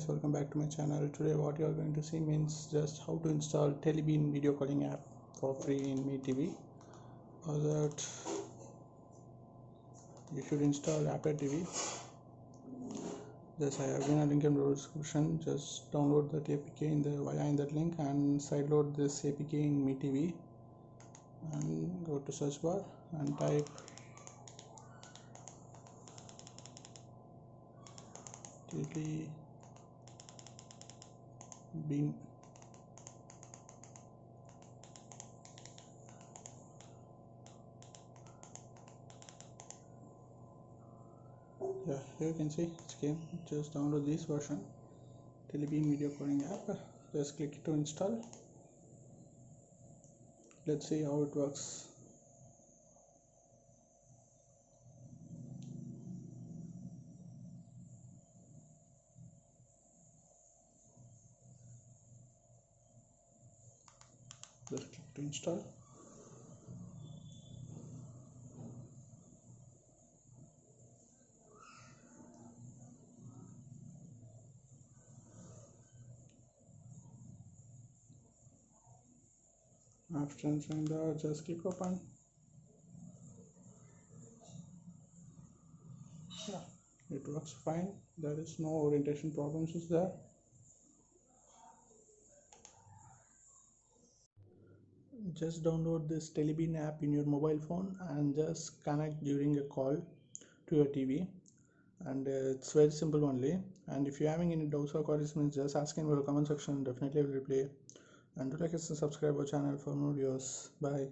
guys, welcome back to my channel. Today what you are going to see means just how to install TellyBean Video Calling App for free in Mi TV. For that you should install Apple TV. Just I have given a link in the description. Just download that APK in that link and sideload this APK in Mi TV and go to search bar and type TellyBean. Yeah, here you can see it came. Just download this version, TellyBean Video Calling App. Just click to install. Let's see how it works. Just click to install. After entering that, just click open. Yeah, it works fine. There is no orientation problems is there. Just download this TellyBean app in your mobile phone and just connect during a call to your TV, and it's very simple only. And if you're having any doubts or queries, just ask in the comment section. Definitely will reply. And do like and subscribe our channel for more videos. Bye.